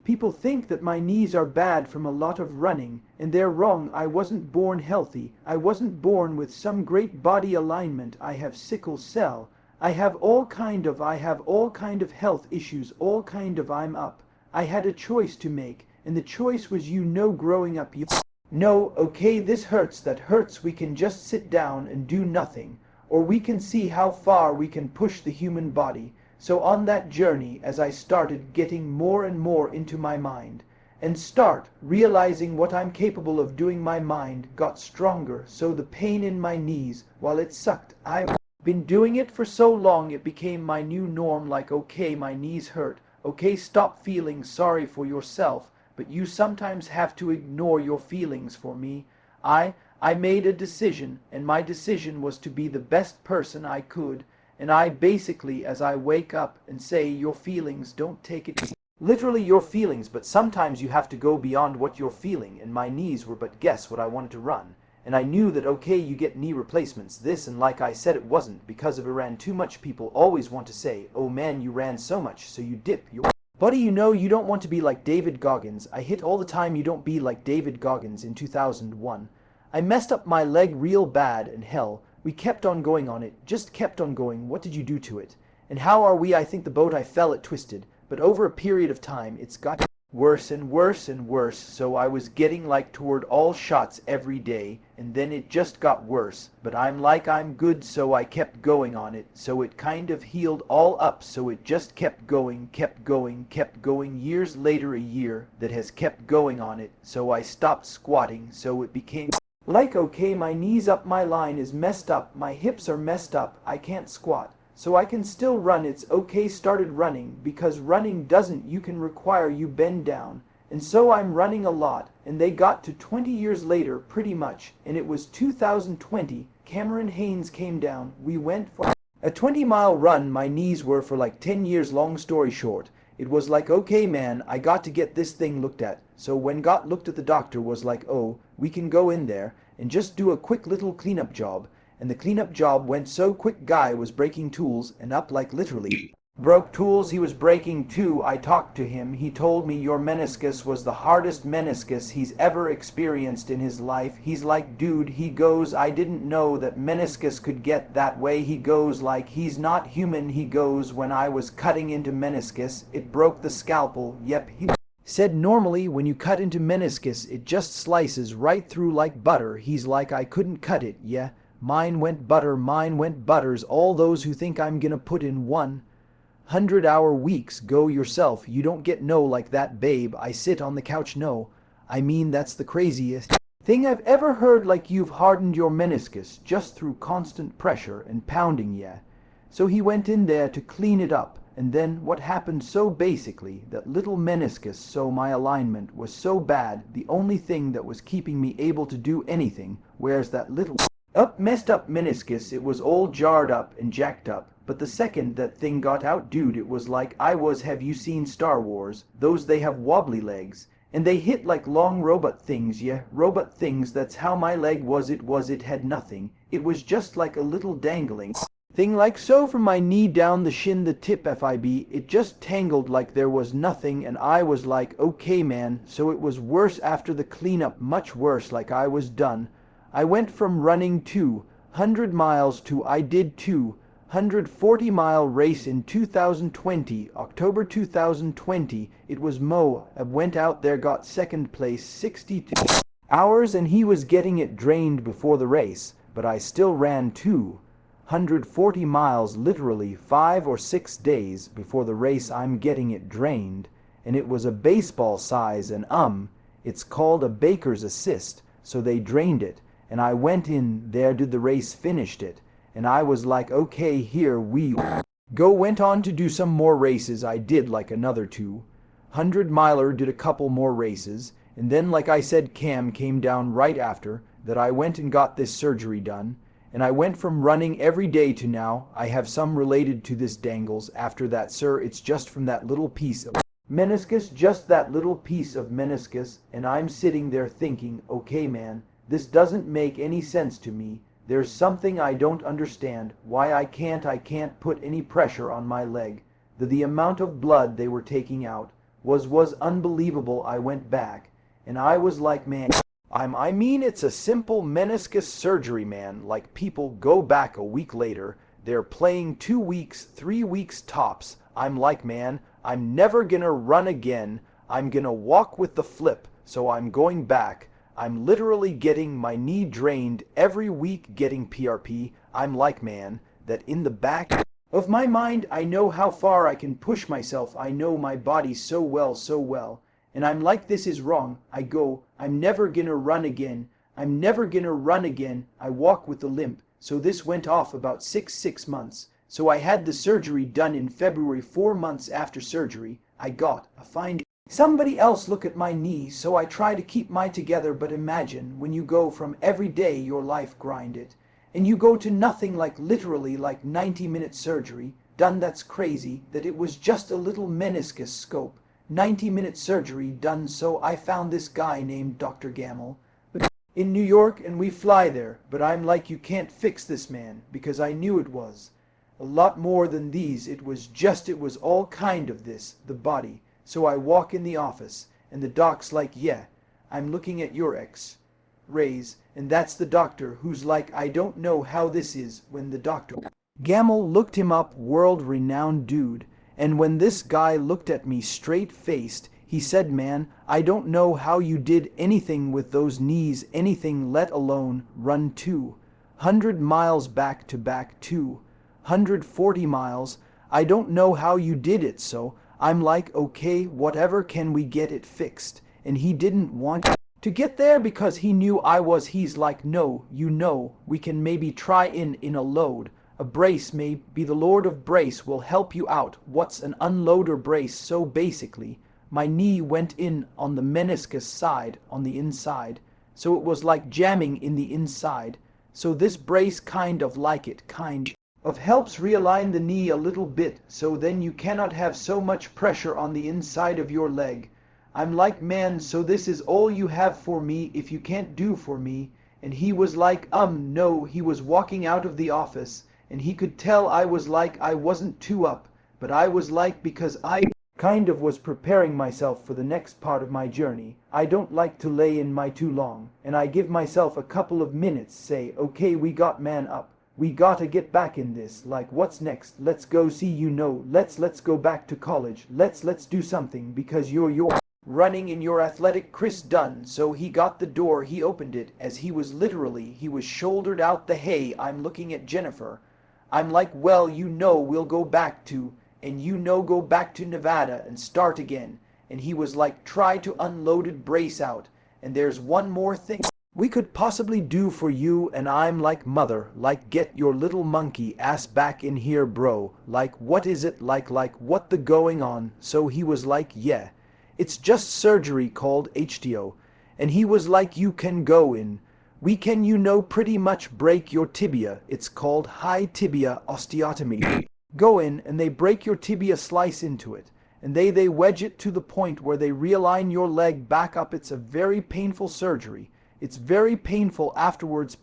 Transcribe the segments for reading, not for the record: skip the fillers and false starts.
People think that my knees are bad from a lot of running, and they're wrong. I wasn't born healthy. I wasn't born with some great body alignment. I have sickle cell. I have all kind of health issues, all kind of I'm up. I had a choice to make, and the choice was growing up no, okay, this hurts, that hurts, we can just sit down and do nothing, or we can see how far we can push the human body. So on that journey, as I started getting more and more into my mind, and start realizing what I'm capable of doing, my mind got stronger, so the pain in my knees, while it sucked, I've been doing it for so long, it became my new norm, like, okay, my knees hurt, okay, stop feeling sorry for yourself, but you sometimes have to ignore your feelings. For me, I made a decision, and my decision was to be the best person I could, and I basically, as I wake up and say, your feelings, don't take it literally your feelings, but sometimes you have to go beyond what you're feeling, and my knees were but guess what I wanted to run. And I knew that okay, you get knee replacements, this, and like I said, it wasn't because of I ran too much. People always want to say, oh man, you ran so much, so you dip your buddy, you don't want to be like David Goggins. I hit all the time, you don't be like David Goggins in 2001. I messed up my leg real bad, and hell, we kept on going on it, just kept on going. What did you do to it? And how are we? I think the boat I fell it twisted, but over a period of time it's got worse and worse and worse, so I was getting like toward all shots every day, and then it just got worse, but I'm good, so I kept going on it, so it kind of healed all up, so it just kept going, years later, a year that has kept going on it, so I stopped squatting, so it became like okay, my knees up, my line is messed up, my hips are messed up, I can't squat. So I can still run, it's okay, started running, because running doesn't, you can require you bend down. And so I'm running a lot, and they got to 20 years later, pretty much, and it was 2020, Cameron Haynes came down, we went for a 20-mile run, my knees were for like 10 years, long story short. It was like, okay man, I got to get this thing looked at. So when got looked at, the doctor was like, oh, we can go in there and just do a quick little cleanup job. And the cleanup job went so quick, guy was breaking tools, and up like literally broke tools he was breaking too. I talked to him, he told me your meniscus was the hardest meniscus he's ever experienced in his life. He's like, dude, he goes, I didn't know that meniscus could get that way. He goes like, he's not human. He goes, when I was cutting into meniscus, it broke the scalpel. Yep, he said normally when you cut into meniscus, it just slices right through like butter. He's like, I couldn't cut it, yeah. Mine went butters. All those who think I'm gonna put in 100-hour weeks, go yourself. You don't get no like that, babe. I sit on the couch, no. I mean, that's the craziest thing I've ever heard. Like, you've hardened your meniscus just through constant pressure and pounding, yeah. So he went in there to clean it up, and then what happened, so basically that little meniscus, so my alignment was so bad, the only thing that was keeping me able to do anything, whereas that little messed up meniscus, it was all jarred up and jacked up. But the second that thing got out, dude, it was like I was, have you seen Star Wars? Those, they have wobbly legs, and they hit like long robot things, yeah, robot things. That's how my leg was. It had nothing. It was just like a little dangling thing, like so, from my knee down the shin, the tip fib, it just tangled like there was nothing. And I was like, okay man. So it was worse after the cleanup, much worse, like I was done. I went from running 200 miles to I did 240-mile race in 2020, October 2020. It was Mo. I went out there, got second place, 62 hours, and he was getting it drained before the race. But I still ran 240 miles, literally 5 or 6 days before the race. I'm getting it drained, and it was a baseball size, and it's called a baker's assist, so they drained it. And I went in there, did the race, finished it, and I was like, okay, here we go. Went on to do some more races. I did like another 200-miler, did a couple more races, and then, like I said, Cam came down right after that. I went and got this surgery done, and I went from running every day to now I have some related to this dangles. After that, sir, it's just from that little piece of meniscus, just that little piece of meniscus, and I'm sitting there thinking, okay man, this doesn't make any sense to me. There's something I don't understand, why I can't put any pressure on my leg. The amount of blood they were taking out was unbelievable. I went back, and I was like, man, I mean, it's a simple meniscus surgery, man. Like, people go back a week later, they're playing 2 weeks, 3 weeks tops. I'm like, man, I'm never gonna run again. I'm gonna walk with the flip, so I'm going back. I'm literally getting my knee drained every week, getting PRP. I'm like, man, that in the back of my mind, I know how far I can push myself. I know my body so well, so well. And I'm like, this is wrong. I go, I'm never gonna run again. I'm never gonna run again. I walk with the limp. So this went off about six months. So I had the surgery done in February. 4 months after surgery, I got a find. Somebody else look at my knees, so I try to keep mine together. But imagine when you go from every day your life grind it, and you go to nothing, like literally like 90-minute surgery done. That's crazy that it was just a little meniscus scope. 90-minute surgery done. So I found this guy named Dr. Gamble in New York, and we fly there. But I'm like, you can't fix this, man, because I knew it was a lot more than these. It was all kind of this, the body. So I walk in the office, and the doc's like, yeah, I'm looking at your X-rays, and that's the doctor who's like, I don't know how this is. When the doctor Gamble looked him up, world-renowned dude, and when this guy looked at me straight-faced, he said, man, I don't know how you did anything with those knees, anything, let alone run 200 miles back to back, 240 miles. I don't know how you did it. So I'm like, okay, whatever, can we get it fixed? And he didn't want to get there because he knew he's like, no, you know, we can maybe try in a load. A brace, maybe the Lord of Brace will help you out. What's an unloader brace? So basically, my knee went in on the meniscus side, on the inside. So it was like jamming in the inside. So this brace kind of helps realign the knee a little bit, so then you cannot have so much pressure on the inside of your leg. I'm like, man, so this is all you have for me if you can't do for me? And he was like, no. He was walking out of the office, and he could tell I was like, I wasn't too up, but I was like, because I kind of was preparing myself for the next part of my journey. I don't like to lay in my too long, and I give myself a couple of minutes, say, okay, we got man up. We gotta get back in this. Like, what's next? Let's go see, let's go back to college. Let's do something, because you're running in your athletic Chris Dunn. So he got the door, he opened it, as he was shouldered out the hay. I'm looking at Jennifer. I'm like, well, we'll go back to, and go back to Nevada and start again. And he was like, try to unloaded brace out. And there's one more thing we could possibly do for you. And I'm like, mother, like, get your little monkey ass back in here, bro. Like, what is it like what the going on? So he was like, yeah, it's just surgery called HTO. And he was like, you can go in. We can, pretty much break your tibia. It's called high tibia osteotomy. Go in and they break your tibia, slice into it, and they wedge it to the point where they realign your leg back up. It's a very painful surgery. It's very painful afterwards,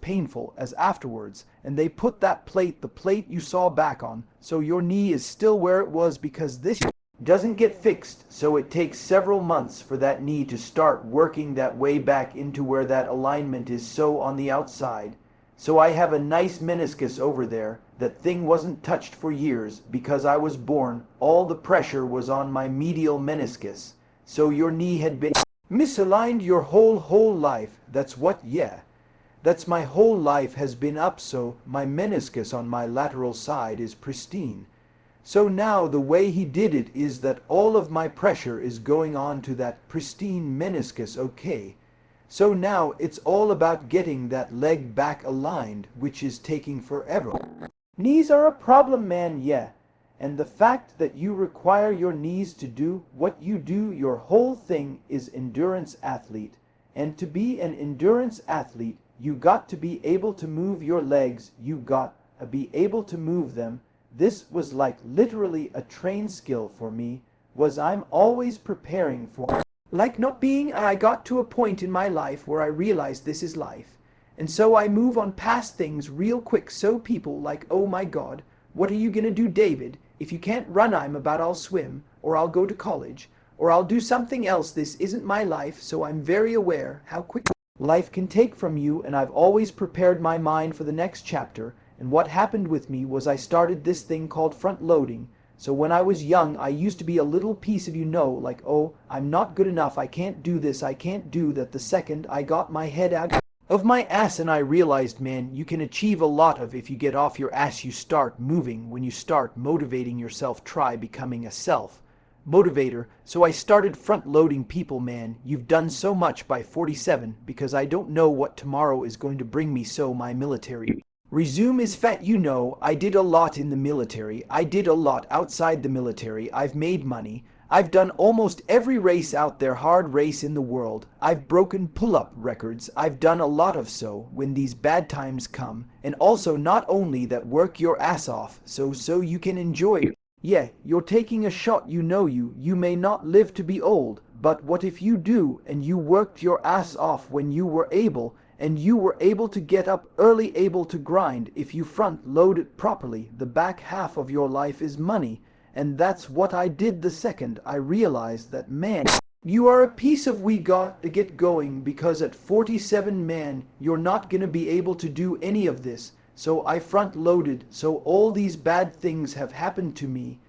and they put that plate, the plate you saw, back on, so your knee is still where it was, because this doesn't get fixed. So it takes several months for that knee to start working that way back into where that alignment is, so on the outside. So I have a nice meniscus over there. That thing wasn't touched for years because I was born. All the pressure was on my medial meniscus. So your knee had been misaligned your whole life. That's what, yeah. That's my whole life has been up, so my meniscus on my lateral side is pristine. So now the way he did it is that all of my pressure is going on to that pristine meniscus, okay? So now it's all about getting that leg back aligned, which is taking forever. Knees are a problem, man, yeah. And the fact that you require your knees to do what you do, your whole thing is endurance athlete. And to be an endurance athlete, you got to be able to move your legs. You got to be able to move them. This was like literally a trained skill for me, was I'm always preparing for. Like not being, I got to a point in my life where I realized this is life. And so I move on past things real quick, so people like, oh my God, what are you gonna do, David? If you can't run, I'm about, I'll swim, or I'll go to college, or I'll do something else. This isn't my life, so I'm very aware how quick life can take from you, and I've always prepared my mind for the next chapter. And what happened with me was I started this thing called front loading. So when I was young, I used to be a little piece of like, oh, I'm not good enough, I can't do this, I can't do that. The second I got my head out of my ass and I realized, man, you can achieve a lot of if you get off your ass, you start moving. When you start motivating yourself, try becoming a self motivator. So I started front loading people, man. You've done so much by 47 because I don't know what tomorrow is going to bring me, so my military resume is fat. You know, I did a lot in the military. I did a lot outside the military. I've made money. I've done almost every race out there, hard race in the world. I've broken pull-up records. I've done a lot of so when these bad times come. And also not only that, work your ass off so you can enjoy it. Yeah, you're taking a shot, you know. You may not live to be old, but what if you do and you worked your ass off when you were able, and you were able to get up early, able to grind? If you front load it properly, the back half of your life is money. And that's what I did the second I realized that, man, you are a piece of, we got to get going, because at 47, man, you're not gonna be able to do any of this. So I front loaded, so all these bad things have happened to me.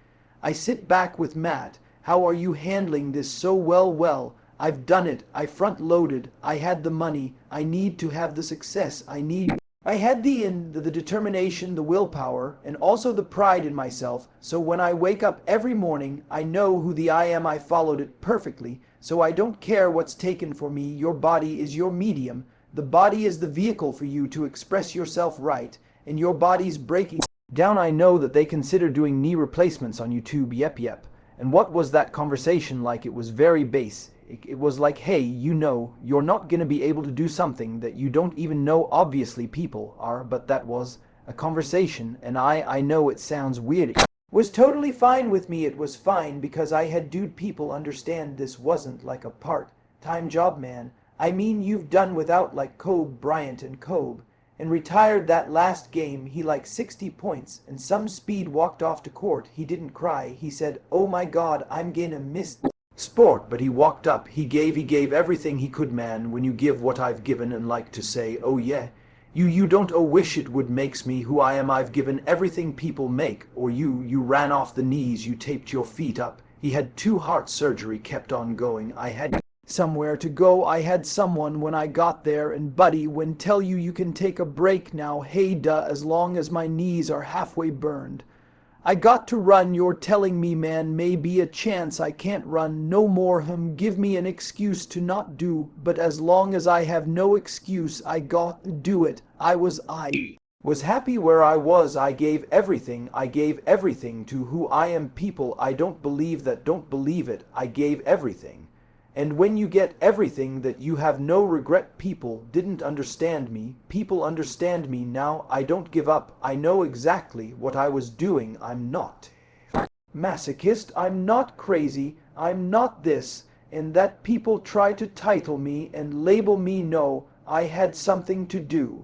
I sit back with Matt. How are you handling this so well? Well, I've done it. I front loaded. I had the money. I need to have the success. I had the determination, the willpower, and also the pride in myself. So when I wake up every morning, I know who I am. I followed it perfectly. So I don't care what's taken for me. Your body is your medium. The body is the vehicle for you to express yourself right. And your body's breaking down. I know that they consider doing knee replacements on YouTube. Yep. And what was that conversation like? It was very base. It was like, hey, you know, you're not going to be able to do something that you don't even know. Obviously people are, but that was a conversation, and I know it sounds weird. It was totally fine with me. It was fine because I had people understand this wasn't like a part-time job, man. I mean, you've done without like Kobe Bryant and Kobe, and retired that last game. He like 60 points and some speed walked off to court. He didn't cry. He said, oh my God, I'm gonna miss sport, but he walked up. He gave everything he could, man. When you give what I've given and like to say, oh yeah, you don't wish it would makes me who I am. I've given everything people make. Or you ran off the knees, you taped your feet up. He had 2 heart surgery, kept on going. I had somewhere to go. I had someone when I got there, and buddy, when tell you can take a break now, hey duh, as long as my knees are halfway burned. I got to run. You're telling me, man, maybe a chance I can't run no more. Give me an excuse to not do, but as long as I have no excuse, I got to do it. I was happy where I was. I gave everything. I gave everything to who I am. People, I don't believe that, don't believe it. I gave everything. And when you get everything, that you have no regret. People didn't understand me. People understand me now. I don't give up. I know exactly what I was doing. I'm not masochist. I'm not crazy. I'm not this and that. People try to title me and label me. No, I had something to do.